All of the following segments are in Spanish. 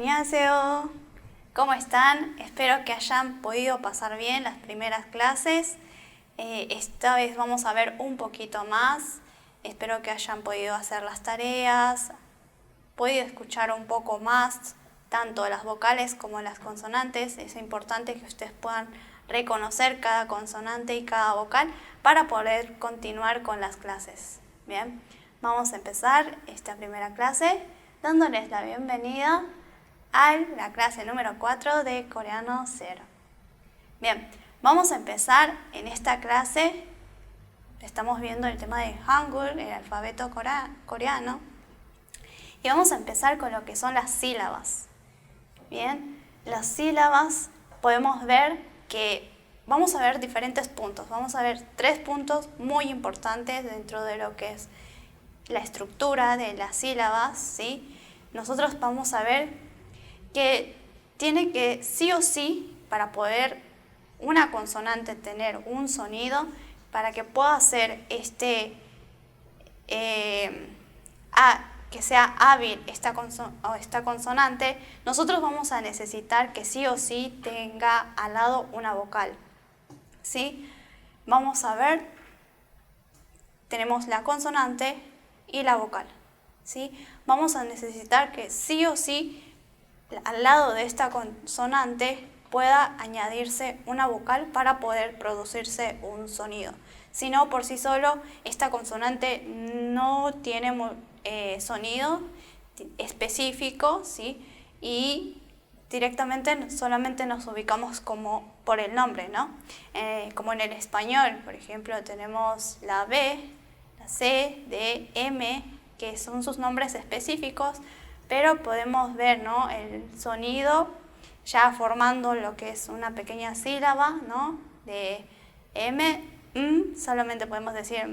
안녕하세요. ¿Cómo están? Espero que hayan podido pasar bien las primeras clases. Esta vez vamos a ver un poquito más. Espero que hayan podido hacer las tareas, podido escuchar un poco más tanto las vocales como las consonantes. Es importante que ustedes puedan reconocer cada consonante y cada vocal para poder continuar con las clases. Bien, vamos a empezar esta primera clase dándoles la bienvenida a la clase número 4 de Coreano 0. Bien, vamos a empezar en esta clase. Estamos viendo el tema de Hangul, el alfabeto coreano. Y vamos a empezar con lo que son las sílabas. Bien, las sílabas podemos ver que vamos a ver diferentes puntos. Vamos a ver 3 puntos muy importantes dentro de lo que es la estructura de las sílabas, ¿sí? Nosotros vamos a ver que tiene que sí o sí, para poder una consonante tener un sonido, para que pueda ser que sea hábil esta consonante, nosotros vamos a necesitar que sí o sí tenga al lado una vocal, ¿sí? Vamos a ver, tenemos la consonante y la vocal, ¿sí? Vamos a necesitar que sí o sí al lado de esta consonante pueda añadirse una vocal para poder producirse un sonido. Si no, por sí solo, esta consonante no tiene sonido específico, ¿sí? Y directamente solamente nos ubicamos como por el nombre, ¿no? Como en el español, por ejemplo, tenemos la B, la C, D, M, que son sus nombres específicos, pero podemos ver, ¿no?, el sonido ya formando lo que es una pequeña sílaba, ¿no?, de M, solamente podemos decir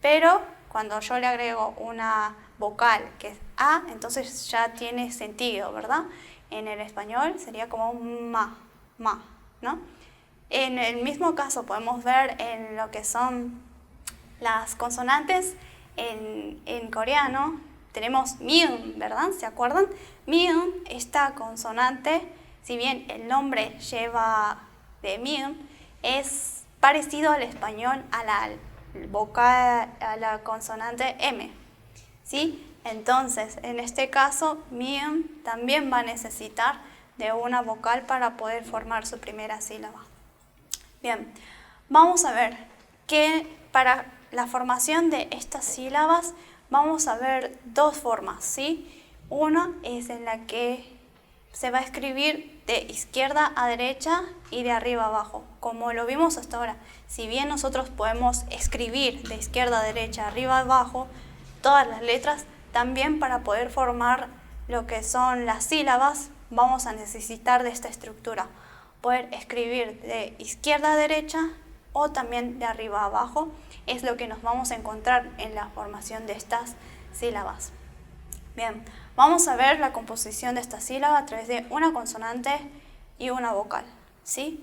pero cuando yo le agrego una vocal que es A, entonces ya tiene sentido, ¿verdad? En el español sería como ma, ¿no? En el mismo caso podemos ver en lo que son las consonantes en coreano. Tenemos miun, ¿verdad? ¿Se acuerdan? Miun, esta consonante, si bien el nombre lleva de miun, es parecido al español a la consonante M, ¿sí? Entonces, en este caso, miun también va a necesitar de una vocal para poder formar su primera sílaba. Bien, vamos a ver que para la formación de estas sílabas vamos a ver 2 formas, ¿sí? Una es en la que se va a escribir de izquierda a derecha y de arriba a abajo, como lo vimos hasta ahora. Si bien nosotros podemos escribir de izquierda a derecha, arriba a abajo, todas las letras, también para poder formar lo que son las sílabas, vamos a necesitar de esta estructura. Poder escribir de izquierda a derecha o también de arriba a abajo es lo que nos vamos a encontrar en la formación de estas sílabas. Bien, vamos a ver la composición de esta sílaba a través de una consonante y una vocal, ¿sí?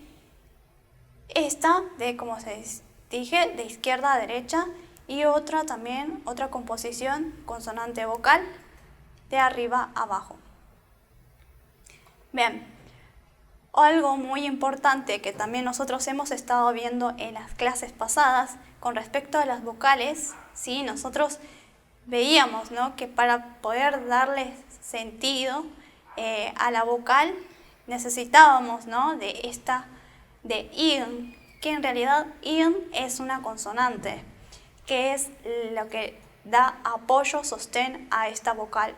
Esta como se dije, de izquierda a derecha, y otra composición consonante vocal de arriba a abajo. Bien, algo muy importante que también nosotros hemos estado viendo en las clases pasadas con respecto a las vocales, ¿sí? Nosotros veíamos, ¿no?, que para poder darle sentido a la vocal necesitábamos, ¿no?, de in, que en realidad in es una consonante, que es lo que da apoyo, sostén a esta vocal.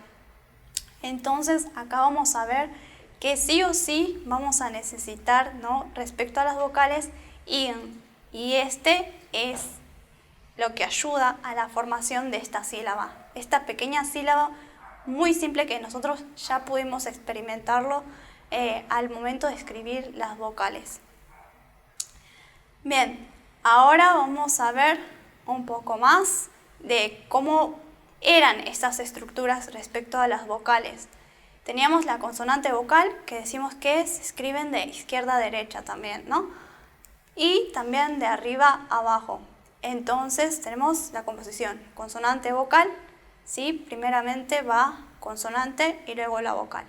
Entonces acá vamos a ver que sí o sí vamos a necesitar, ¿no?, respecto a las vocales, in, y este es lo que ayuda a la formación de esta sílaba. Esta pequeña sílaba muy simple que nosotros ya pudimos experimentarlo al momento de escribir las vocales. Bien, ahora vamos a ver un poco más de cómo eran estas estructuras respecto a las vocales. Teníamos la consonante vocal, que decimos que se escriben de izquierda a derecha también, ¿no? Y también de arriba a abajo. Entonces tenemos la composición consonante vocal, ¿sí? Primeramente va consonante y luego la vocal.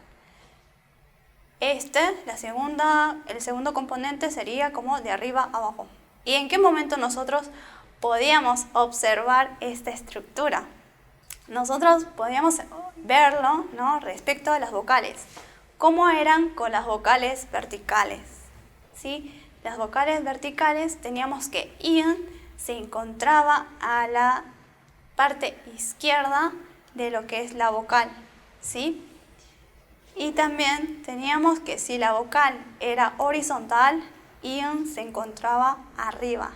El segundo componente sería como de arriba a abajo. ¿Y en qué momento nosotros podíamos observar esta estructura? Nosotros podíamos verlo, ¿no?, respecto a las vocales. ¿Cómo eran con las vocales verticales? ¿Sí? Las vocales verticales teníamos que in se encontraba a la parte izquierda de lo que es la vocal, ¿sí? Y también teníamos que si la vocal era horizontal, in se encontraba arriba.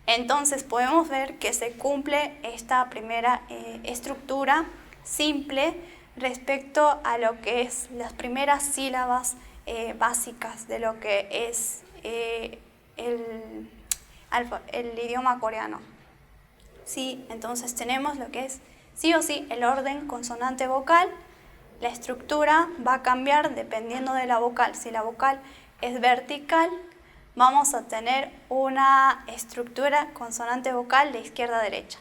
Entonces podemos ver que se cumple esta primera estructura simple respecto a lo que es las primeras sílabas básicas de lo que es el idioma coreano. Sí, entonces tenemos lo que es sí o sí el orden consonante-vocal. La estructura va a cambiar dependiendo de la vocal. Si la vocal es vertical, vamos a tener una estructura consonante-vocal de izquierda a derecha.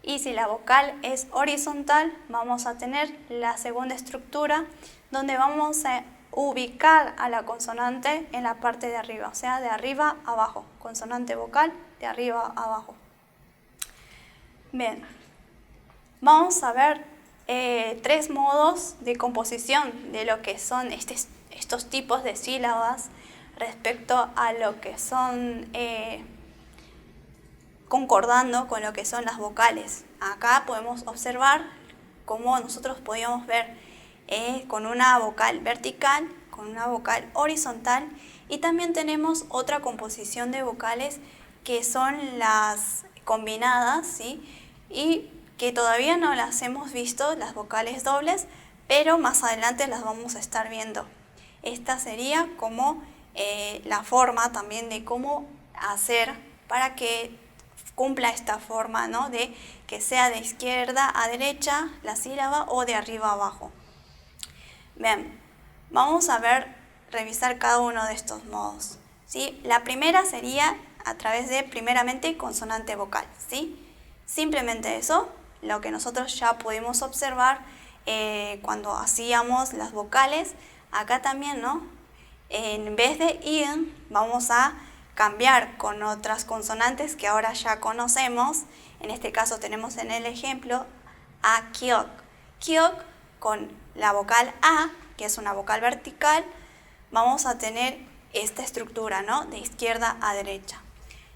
Y si la vocal es horizontal, vamos a tener la segunda estructura donde vamos a ubicar a la consonante en la parte de arriba, o sea, de arriba a abajo. Consonante vocal de arriba a abajo. Bien, vamos a ver 3 modos de composición de lo que son estos tipos de sílabas respecto a lo que son concordando con lo que son las vocales. Acá podemos observar cómo nosotros podíamos ver con una vocal vertical, con una vocal horizontal, y también tenemos otra composición de vocales que son las combinadas, ¿sí? Y que todavía no las hemos visto, las vocales dobles, pero más adelante las vamos a estar viendo. Esta sería como la forma también de cómo hacer para que cumpla esta forma, ¿no?, de que sea de izquierda a derecha la sílaba o de arriba a abajo. Bien, vamos a revisar cada uno de estos modos, ¿sí? La primera sería a través de, primeramente, consonante vocal, ¿sí? Simplemente eso, lo que nosotros ya pudimos observar cuando hacíamos las vocales. Acá también, ¿no? En vez de in, vamos a cambiar con otras consonantes que ahora ya conocemos. En este caso tenemos en el ejemplo a kyok. Kyok con la vocal A, que es una vocal vertical, vamos a tener esta estructura, ¿no?, de izquierda a derecha.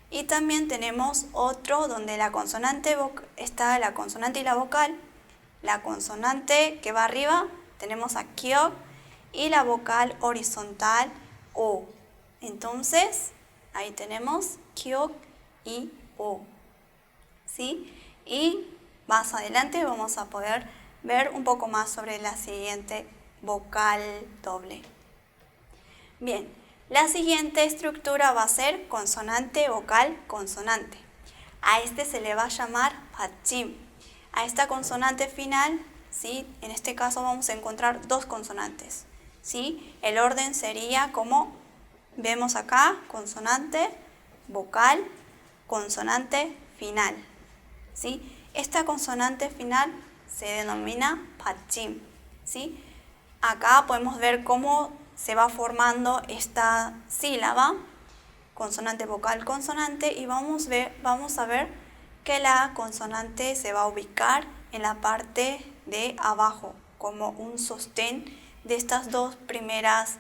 Y también tenemos otro donde la consonante está la consonante y la vocal. La consonante que va arriba tenemos a kyok y la vocal horizontal O. Entonces, ahí tenemos kyok y O, ¿sí? Y más adelante vamos a poder ver un poco más sobre la siguiente vocal doble. Bien, la siguiente estructura va a ser consonante, vocal, consonante. A este se le va a llamar pachim. A esta consonante final, ¿sí?, en este caso vamos a encontrar 2 consonantes, ¿sí? El orden sería como vemos acá: consonante, vocal, consonante final, ¿sí? Esta consonante final se denomina pachim, ¿sí? Acá podemos ver cómo se va formando esta sílaba, consonante, vocal, consonante, y vamos a ver que la consonante se va a ubicar en la parte de abajo, como un sostén de estas 2 primeras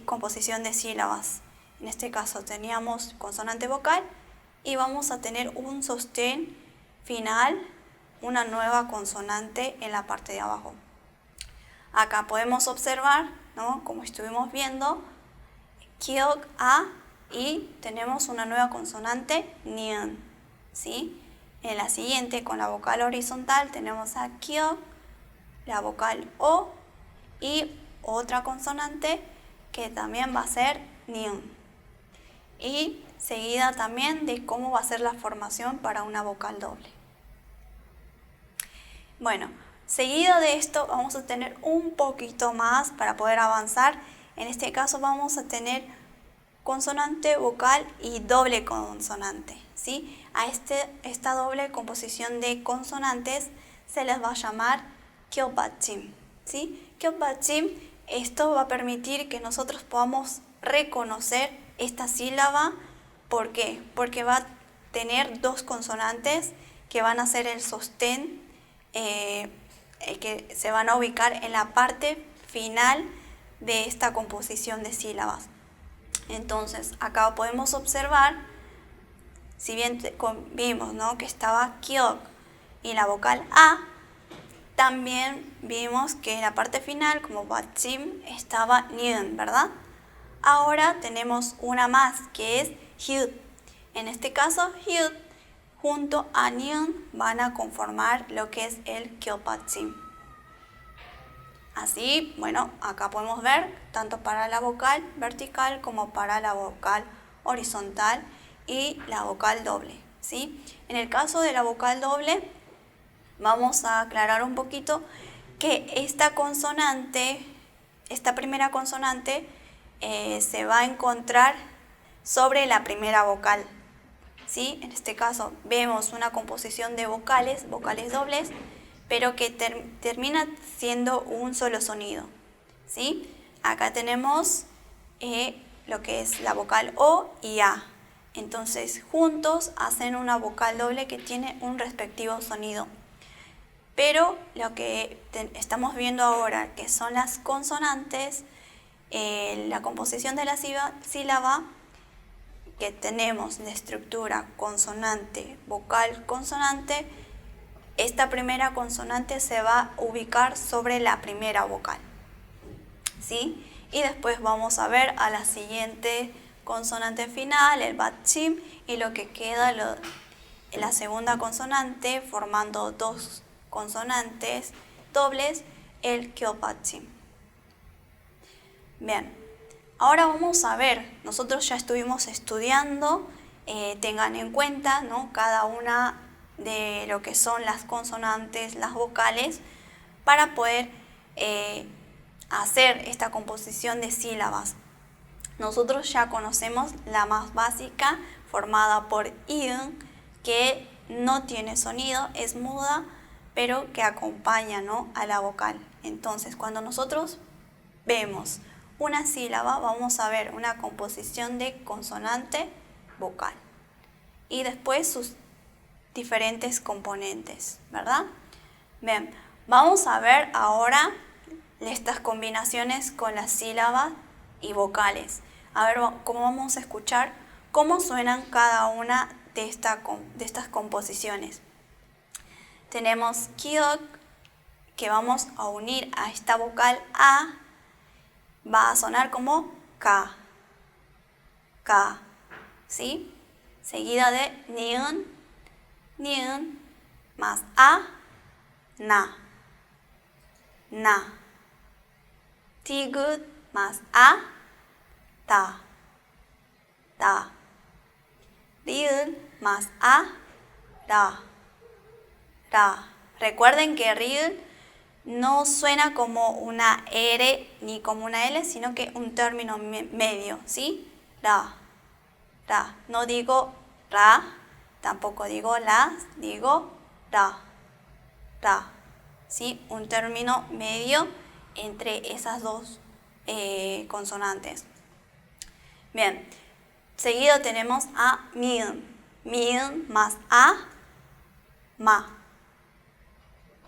composición de sílabas. En este caso teníamos consonante vocal y vamos a tener un sostén final, una nueva consonante en la parte de abajo. Acá podemos observar, ¿no?, como estuvimos viendo, kyok A, y tenemos una nueva consonante nien, ¿sí? En la siguiente, con la vocal horizontal, tenemos a kyok, la vocal O y otra consonante que también va a ser nien. Y seguida también de cómo va a ser la formación para una vocal doble. Bueno, seguido de esto vamos a tener un poquito más para poder avanzar. En este caso vamos a tener consonante, vocal y doble consonante, ¿sí? A esta doble composición de consonantes se les va a llamar Kyobachim, ¿sí? Kyobachim, esto va a permitir que nosotros podamos reconocer esta sílaba. ¿Por qué? Porque va a tener dos consonantes que van a ser el sostén, que se van a ubicar en la parte final de esta composición de sílabas. Entonces, acá podemos observar, si bien vimos, ¿no?, que estaba kyok y la vocal A, también vimos que en la parte final, como bachim, estaba nyun, ¿verdad? Ahora tenemos una más, que es hyut. En este caso, hyut junto a nyun van a conformar lo que es el kyobachim. Así, bueno, acá podemos ver tanto para la vocal vertical como para la vocal horizontal y la vocal doble, ¿sí? En el caso de la vocal doble, vamos a aclarar un poquito que esta consonante, esta primera consonante, se va a encontrar sobre la primera vocal, ¿sí? En este caso vemos una composición de vocales dobles, pero que termina siendo un solo sonido, ¿sí? Acá tenemos lo que es la vocal O y A. Entonces juntos hacen una vocal doble que tiene un respectivo sonido. Pero lo que estamos viendo ahora, que son las consonantes, la composición de la sílaba, que tenemos de estructura consonante, vocal, consonante, esta primera consonante se va a ubicar sobre la primera vocal, ¿sí? Y después vamos a ver a la siguiente consonante final, el bachim, y lo que queda, la segunda consonante, formando dos consonantes dobles, el kyobachim. Bien, ahora vamos a ver, nosotros ya estuvimos estudiando, tengan en cuenta, ¿no?, cada una de lo que son las consonantes, las vocales, para poder hacer esta composición de sílabas. Nosotros ya conocemos la más básica, formada por iun, que no tiene sonido, es muda, pero que acompaña, ¿no?, a la vocal. Entonces, cuando nosotros vemos una sílaba, vamos a ver una composición de consonante vocal y después sus diferentes componentes, ¿verdad? Bien, vamos a ver ahora estas combinaciones con las sílabas y vocales. A ver cómo vamos a escuchar cómo suenan cada una de estas composiciones. Tenemos kyok, que vamos a unir a esta vocal A, va a sonar como K, K, ¿sí? Seguida de nyun, nyun, más A, na, na. Tigut más A, ta, ta. Riul más A, ra, ra. Recuerden que riul no suena como una R ni como una L, sino que un término medio, ¿sí? Ra, ra. No digo ra, tampoco digo la, digo ra, ra, ¿sí? Un término medio entre esas dos consonantes. Bien, seguido tenemos a miun, miun más a, ma.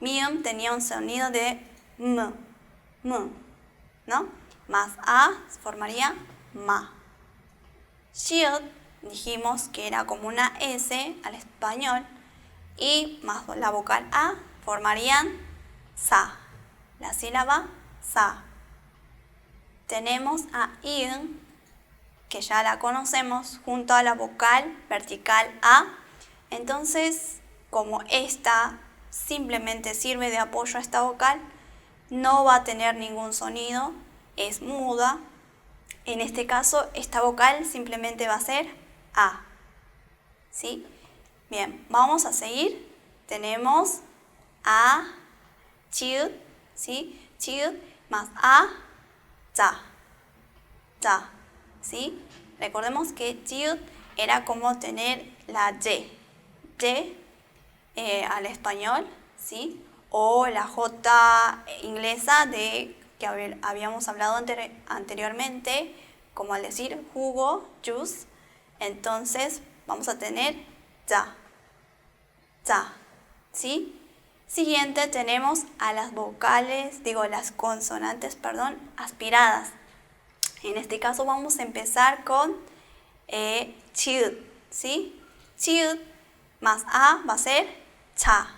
Miun tenía un sonido de m, ¿no? Más a formaría ma. Shiot dijimos que era como una S al español, y más la vocal A formarían sa, la sílaba sa. Tenemos a iun, que ya la conocemos, junto a la vocal vertical A. Entonces, como esta simplemente sirve de apoyo a esta vocal, no va a tener ningún sonido, es muda. En este caso, esta vocal simplemente va a ser A, ¿sí? Bien, vamos a seguir. Tenemos A, chiut, ¿sí? Chiut más A, za, za, ¿sí? Recordemos que chiut era como tener la Y al español, ¿sí? o la J inglesa de que habíamos hablado anteriormente, como al decir jugo, juice. Entonces vamos a tener za, za, ¿sí? Siguiente tenemos a las las consonantes, aspiradas. En este caso vamos a empezar con chiud, ¿sí? Chiud más a va a ser cha,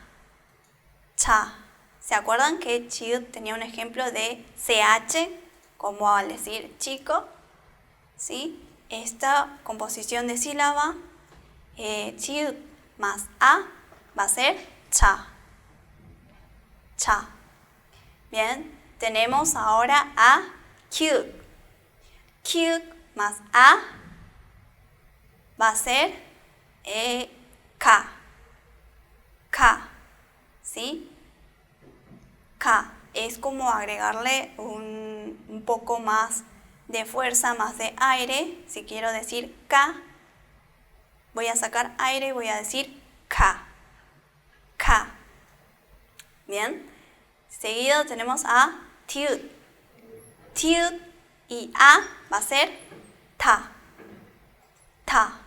cha. ¿Se acuerdan que chiud tenía un ejemplo de ch, como al decir chico? ¿Sí? Esta composición de sílaba, chiud más a va a ser cha, cha. Bien, tenemos ahora a cute. Cute más a va a ser ka, ka, ¿sí? Ka es como agregarle un poco más de fuerza, más de aire. Si quiero decir ka, voy a sacar aire y voy a decir ka, ka. Bien, seguido tenemos a tiud. Tiud y a va a ser ta, ta.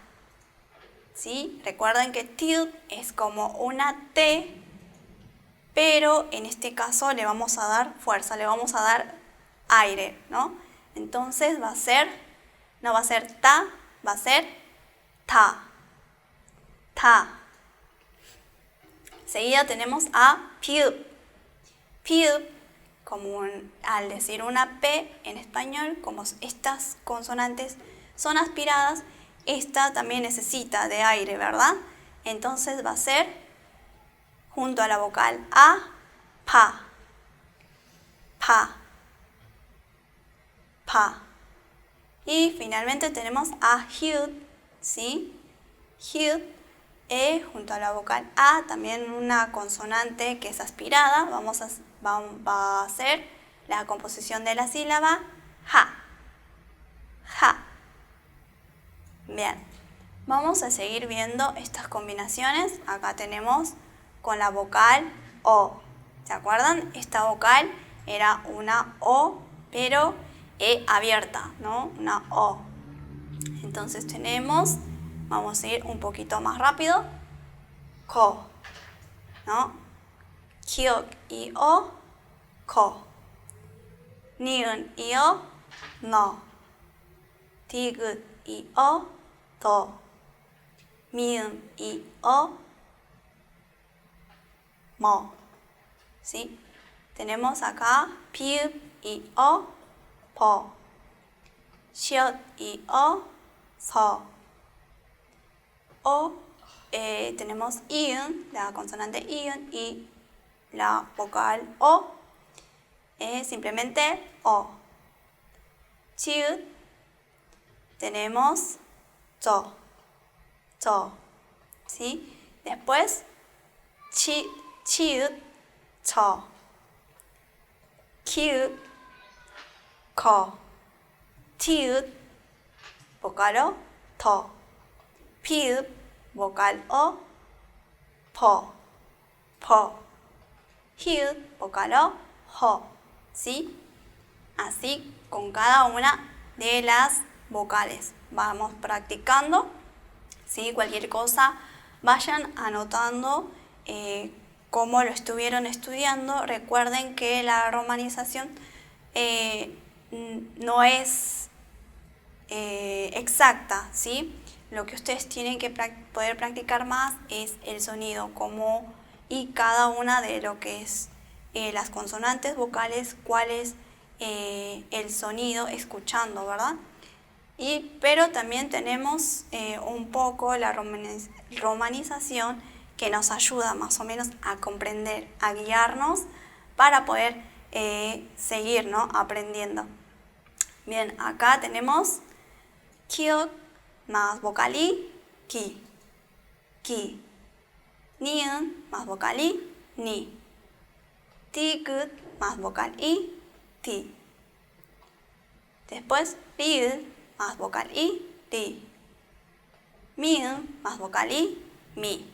¿Sí? Recuerden que tiud es como una T, pero en este caso le vamos a dar fuerza, le vamos a dar aire, ¿no? Entonces va a ser, no va a ser ta, va a ser ta, ta. Seguida tenemos a piu. Piu, como al decir una P en español, como estas consonantes son aspiradas, esta también necesita de aire, ¿verdad? Entonces va a ser, junto a la vocal A, pa, pa, pa. Y finalmente tenemos a hiud, ¿sí? Hiud, junto a la vocal A, también una consonante que es aspirada, va a ser la composición de la sílaba ja, ja. Bien, vamos a seguir viendo estas combinaciones. Acá tenemos con la vocal O. ¿Se acuerdan? Esta vocal era una O, pero abierta, ¿no? Una O. Entonces tenemos, vamos a ir un poquito más rápido, ko, ¿no? Kyok y O, ko. Niun y O, no. Tigut y O, to. Miun y O, mo. ¿Sí? Tenemos acá piu y O, po. Shiot y O, so. O, tenemos iun, la consonante iun, y la vocal O, simplemente O. Chiud, tenemos to, to, ¿sí? Después, chiud, to. Kyud, ko. Tiud, vocal O, to. Piud, vocal O, po, po. Hiud, vocal O, ho, ¿sí? Así con cada una de las vocales. Vamos practicando, ¿sí? Cualquier cosa vayan anotando cómo lo estuvieron estudiando. Recuerden que la romanización no es exacta, ¿sí? Lo que ustedes tienen que poder practicar más es el sonido, y cada una de lo que es las consonantes vocales, cuál es el sonido escuchando, ¿verdad? Pero también tenemos un poco la romanización que nos ayuda más o menos a comprender, a guiarnos para poder seguir, ¿no? Aprendiendo. Bien, acá tenemos kyok más vocal I, ki, ki. Niun más vocal I, ni. Tigut más vocal I, ti. Después, riud más vocal I, ri. Miun más vocal I, mi.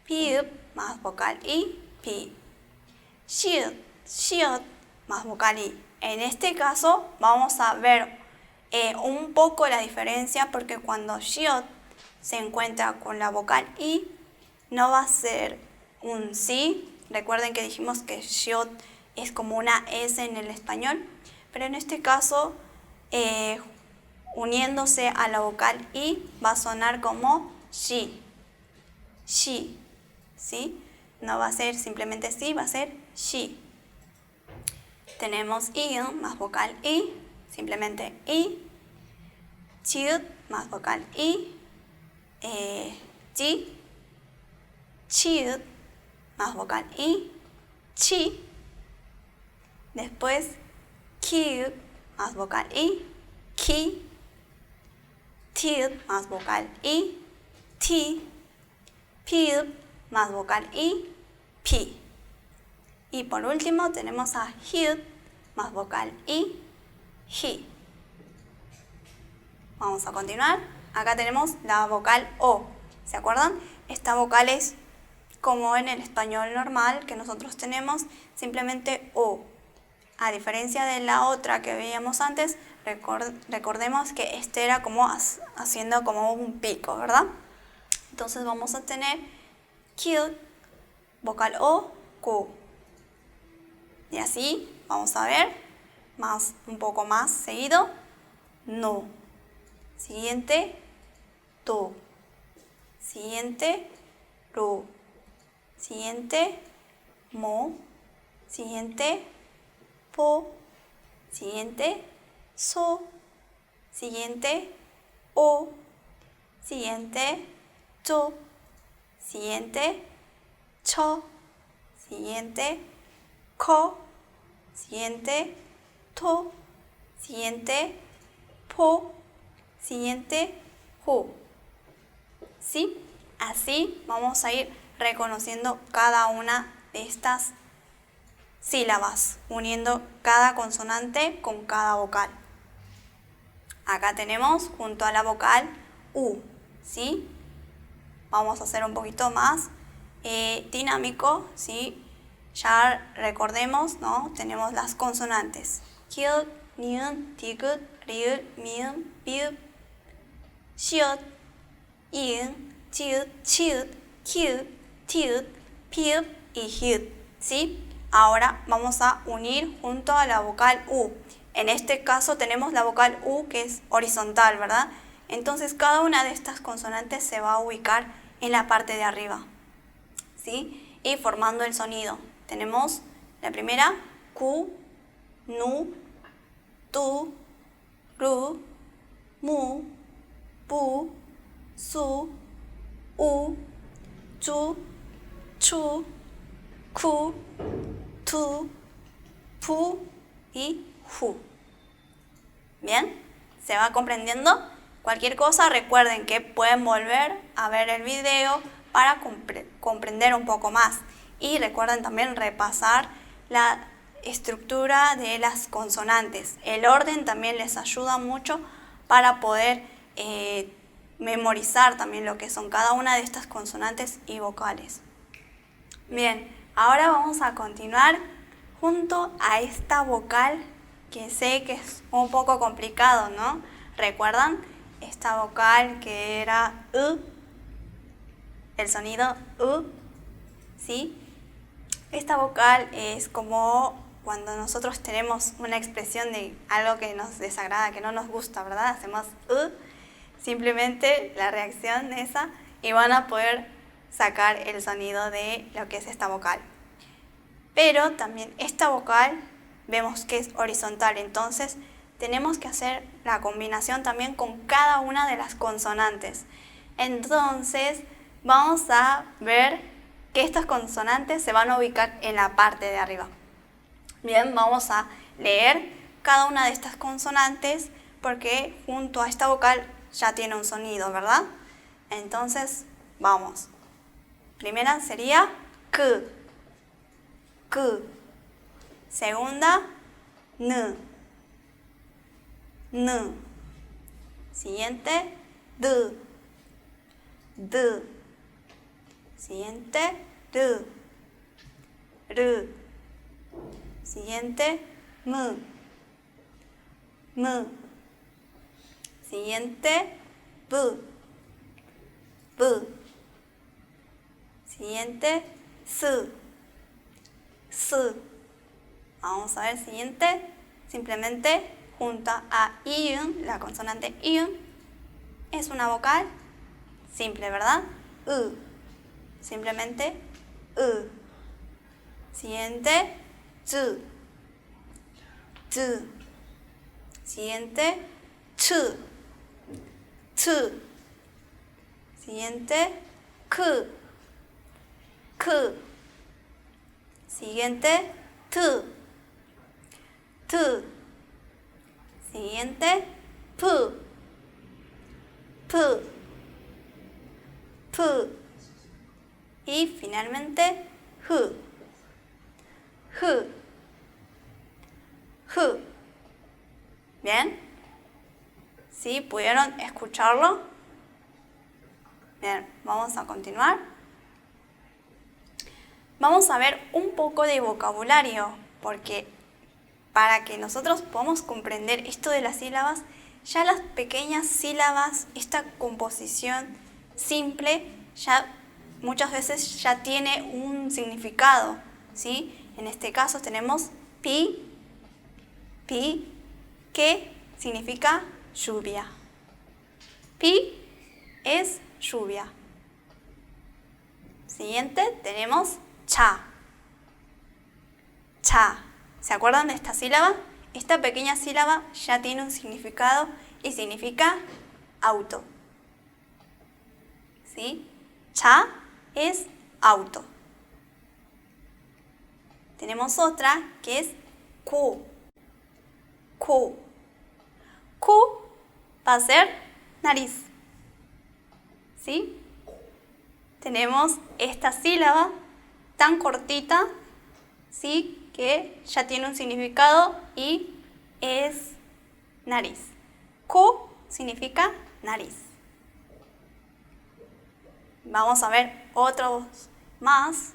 Piup más vocal I, pi. shiut, shiut, más vocal I. En este caso vamos a ver un poco la diferencia porque cuando shiut se encuentra con la vocal I, no va a ser un sí. Recuerden que dijimos que shiut es como una S en el español, pero en este caso, uniéndose a la vocal I, va a sonar como shi, shi, ¿sí? No va a ser simplemente sí, va a ser shi. Tenemos I más vocal I, simplemente I. Chiut más vocal I. Chi. Chiut más vocal I. Chi. Después Kiut más vocal I. Ki. Tiut más vocal I. Ti. Piut más vocal I. Pi. Y por último tenemos a hiut más vocal I. Hi. Vamos a continuar. Acá tenemos la vocal O. ¿Se acuerdan? Esta vocal es como en el español normal que nosotros tenemos, simplemente O. A diferencia de la otra que veíamos antes, recordemos que este era como haciendo como un pico, ¿verdad? Entonces vamos a tener Q, vocal O, Q. Y así vamos a ver un poco más seguido. No. Siguiente, tu. Siguiente, ru. Siguiente, mo. Siguiente, po. Siguiente, so. Siguiente, o. Siguiente, cho. Siguiente, cho. Siguiente, ko. Siguiente, to. Siguiente, po. Siguiente, hu. ¿Sí? Así vamos a ir reconociendo cada una de estas sílabas, uniendo cada consonante con cada vocal. Acá tenemos junto a la vocal U, ¿sí? Vamos a hacer un poquito más dinámico, ¿sí? Ya recordemos, ¿no? Tenemos las consonantes. Kiut, niun, tigut, riut, miun, piut, shiut, iun, chiut, chiut, kiut, tiut, piut y hiut, ¿sí? Ahora vamos a unir junto a la vocal U. En este caso tenemos la vocal U que es horizontal, ¿verdad? Entonces cada una de estas consonantes se va a ubicar en la parte de arriba, ¿sí? Y formando el sonido. Tenemos la primera, Q, Nu, Tu, Ru, Mu, Pu, Su, U, Chu, Chu, Ku, Tu, Pu y Hu. ¿Bien? ¿Se va comprendiendo? Cualquier cosa recuerden que pueden volver a ver el video para comprender un poco más. Y recuerden también repasar la estructura de las consonantes. El orden también les ayuda mucho para poder memorizar también lo que son cada una de estas consonantes y vocales. Bien, ahora vamos a continuar junto a esta vocal que sé que es un poco complicado, ¿no? ¿Recuerdan? Esta vocal que era U, el sonido U, ¿sí? Esta vocal es como cuando nosotros tenemos una expresión de algo que nos desagrada, que no nos gusta, ¿verdad? Hacemos simplemente la reacción esa y van a poder sacar el sonido de lo que es esta vocal. Pero también esta vocal vemos que es horizontal, entonces tenemos que hacer la combinación también con cada una de las consonantes. Entonces vamos a ver que estas consonantes se van a ubicar en la parte de arriba. Bien, vamos a leer cada una de estas consonantes porque junto a esta vocal ya tiene un sonido, ¿verdad? Entonces, vamos. Primera sería K. K. Segunda, N. N. Siguiente, D. D. Siguiente, R. R. Siguiente, mu. Mu. Siguiente, bu. Bu. Siguiente, su. Su. Vamos a ver el siguiente. Simplemente junta a iun, la consonante iun. Es una vocal simple, ¿verdad? U. Simplemente u. Siguiente, zu. Zu. Siguiente, chu. Tu. Siguiente, ku. Ku. Siguiente, tu. Tu. Siguiente, pu. Pu. Pu. Y finalmente, hu. Hu. Hu. ¿Bien? ¿Sí? ¿Pudieron escucharlo? Bien, vamos a continuar. Vamos a ver un poco de vocabulario, porque para que nosotros podamos comprender esto de las sílabas, ya las pequeñas sílabas, esta composición simple, ya muchas veces ya tiene un significado, ¿sí? En este caso tenemos pi, que significa lluvia. Pi es lluvia. Siguiente tenemos cha. Cha. ¿Se acuerdan de esta sílaba? Esta pequeña sílaba ya tiene un significado y significa auto. ¿Sí? Cha es auto. Tenemos otra que es ku. Ku. Ku va a ser nariz. ¿Sí? Tenemos esta sílaba tan cortita, ¿sí? Que ya tiene un significado y es nariz. Ku significa nariz. Vamos a ver otros más.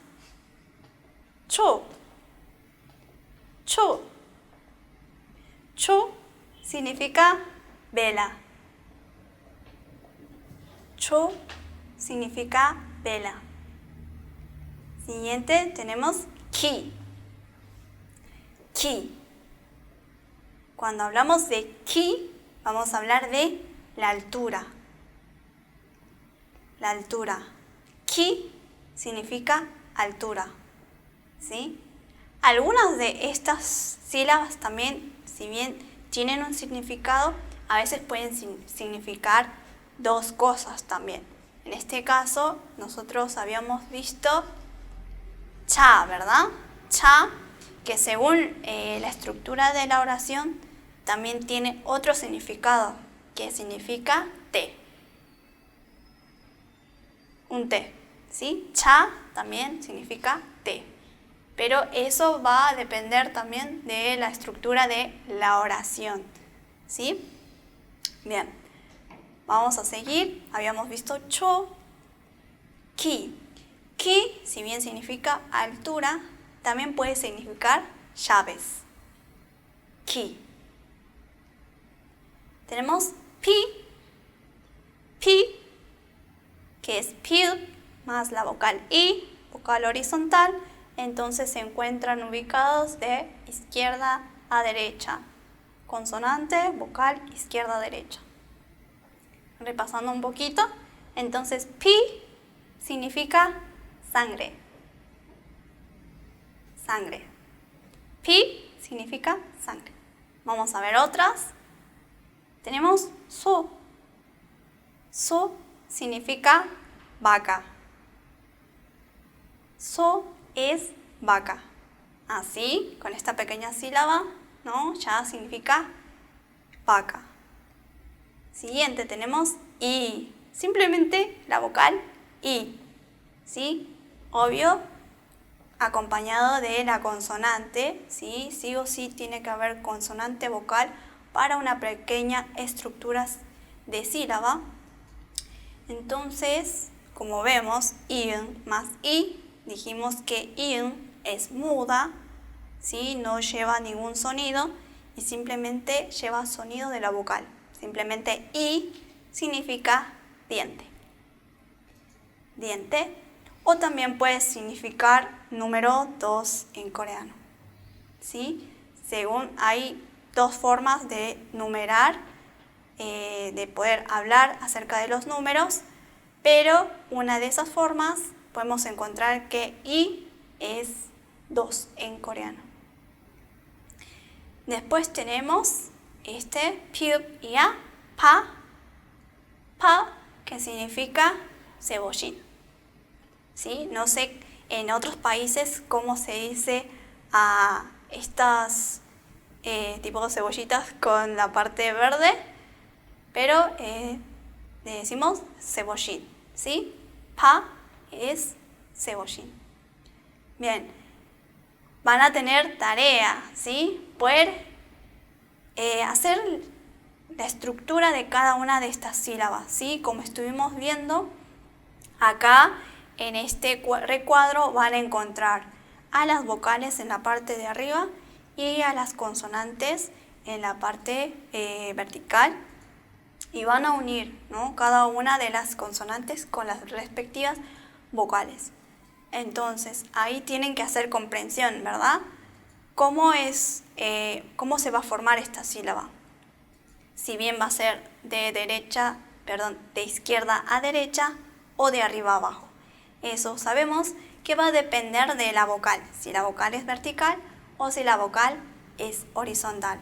Chu. Chu. Chu significa vela. Chu significa vela. Siguiente tenemos ki. Ki. Cuando hablamos de ki, vamos a hablar de la altura. La altura. Ki significa altura. ¿Sí? Algunas de estas sílabas también, si bien tienen un significado, a veces pueden significar dos cosas también. En este caso, nosotros habíamos visto cha, ¿verdad? Cha, que según la estructura de la oración, también tiene otro significado, que significa té. Un té, ¿sí? Cha también significa té. Pero eso va a depender también de la estructura de la oración, ¿sí? Bien, vamos a seguir. Habíamos visto cho, ki. Ki, si bien significa altura, también puede significar llaves. Ki. Tenemos pi, que es pil, más la vocal i, vocal horizontal. Entonces se encuentran ubicados de izquierda a derecha. Consonante, vocal, izquierda a derecha. Repasando un poquito, entonces pi significa sangre. Sangre. Pi significa sangre. Vamos a ver otras. Tenemos so. So significa vaca. So es vaca. Así, con esta pequeña sílaba, ¿no? Ya significa vaca. Siguiente tenemos i. Simplemente la vocal i. ¿Sí? Obvio, acompañado de la consonante, ¿sí? Sí o sí tiene que haber consonante vocal para una pequeña estructura de sílaba. Entonces, como vemos, iun más i, dijimos que iun es muda, ¿sí? No lleva ningún sonido y simplemente lleva sonido de la vocal. Simplemente I significa diente. Diente. O también puede significar número 2 en coreano. ¿Sí? Según hay dos formas de numerar, de poder hablar acerca de los números, pero una de esas formas podemos encontrar que I es 2 en coreano. Después tenemos piub y a, pa, que significa cebollín. ¿Sí? No sé en otros países cómo se dice a estas tipos de cebollitas con la parte verde, pero le decimos cebollín, ¿sí? Pa es cebollín. Bien, van a tener tarea, ¿sí? Poder hacer la estructura de cada una de estas sílabas, ¿sí? Como estuvimos viendo, acá en este recuadro van a encontrar a las vocales en la parte de arriba y a las consonantes en la parte vertical, y van a unir, ¿no?, cada una de las consonantes con las respectivas vocales. Entonces, ahí tienen que hacer comprensión, ¿verdad? ¿Cómo se va a formar esta sílaba? Si bien va a ser de izquierda a derecha o de arriba a abajo. Eso sabemos que va a depender de la vocal, si la vocal es vertical o si la vocal es horizontal.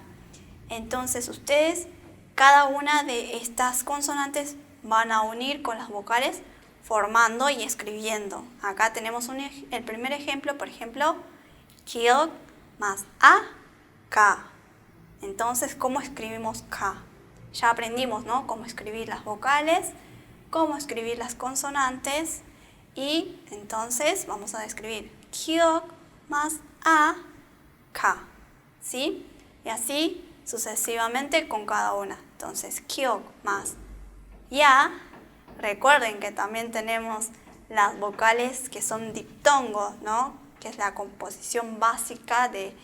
Entonces ustedes, cada una de estas consonantes van a unir con las vocales formando y escribiendo. Acá tenemos el primer ejemplo, por ejemplo, kiok más a, ka. Entonces, ¿cómo escribimos ka? Ya aprendimos, ¿no?, cómo escribir las vocales, cómo escribir las consonantes, y entonces vamos a escribir kiok más a, ka, ¿sí? Y así sucesivamente con cada una. Entonces, kiok más ya. Recuerden que también tenemos las vocales que son diptongos, ¿no?, que es la composición básica de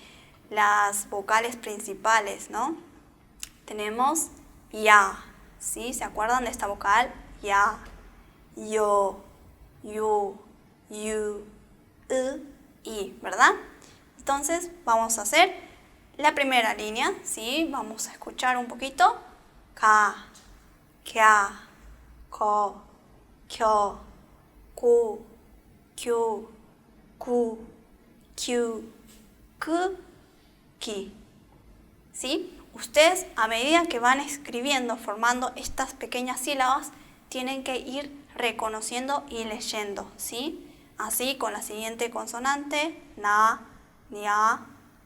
las vocales principales, ¿no? Tenemos ya, ¿sí? ¿Se acuerdan de esta vocal? Ya, yo, yu, yu, i, ¿verdad? Entonces vamos a hacer la primera línea, ¿sí? Vamos a escuchar un poquito. Ka, kya, ko, kyo, ku, kyu, ku, kyu, ku, ki. ¿Sí? Ustedes, a medida que van escribiendo, formando estas pequeñas sílabas, tienen que ir reconociendo y leyendo, ¿sí? Así con la siguiente consonante: na, nia,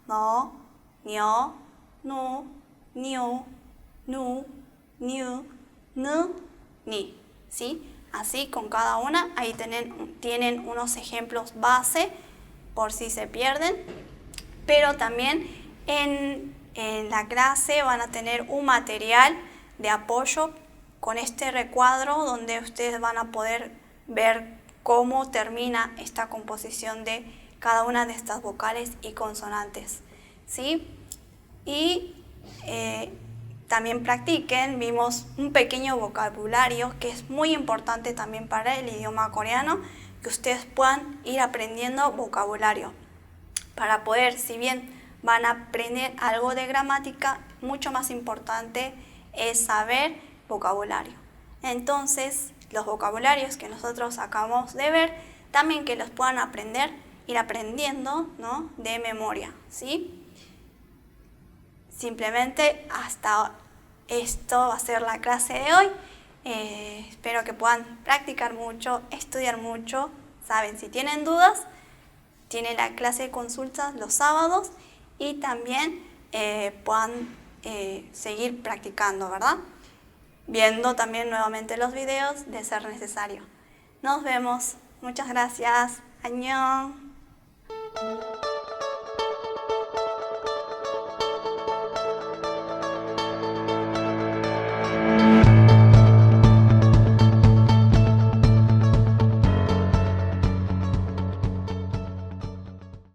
no, nio, nu, niu, nu, niu, nu, ni, ¿sí? Así con cada una. Ahí tienen unos ejemplos base por si se pierden, pero también en la clase van a tener un material de apoyo con este recuadro donde ustedes van a poder ver cómo termina esta composición de cada una de estas vocales y consonantes, ¿sí? Y también practiquen. Vimos un pequeño vocabulario que es muy importante también para el idioma coreano, que ustedes puedan ir aprendiendo vocabulario para poder, si bien van a aprender algo de gramática, mucho más importante es saber vocabulario. Entonces, los vocabularios que nosotros acabamos de ver, también que los puedan ir aprendiendo, ¿no?, de memoria, ¿sí? Simplemente hasta esto va a ser la clase de hoy. Espero que puedan practicar mucho, estudiar mucho. Saben, si tienen dudas, tienen la clase de consultas los sábados, y también puedan seguir practicando, ¿verdad? Viendo también nuevamente los videos de ser necesario. Nos vemos. Muchas gracias. ¡Annyeong!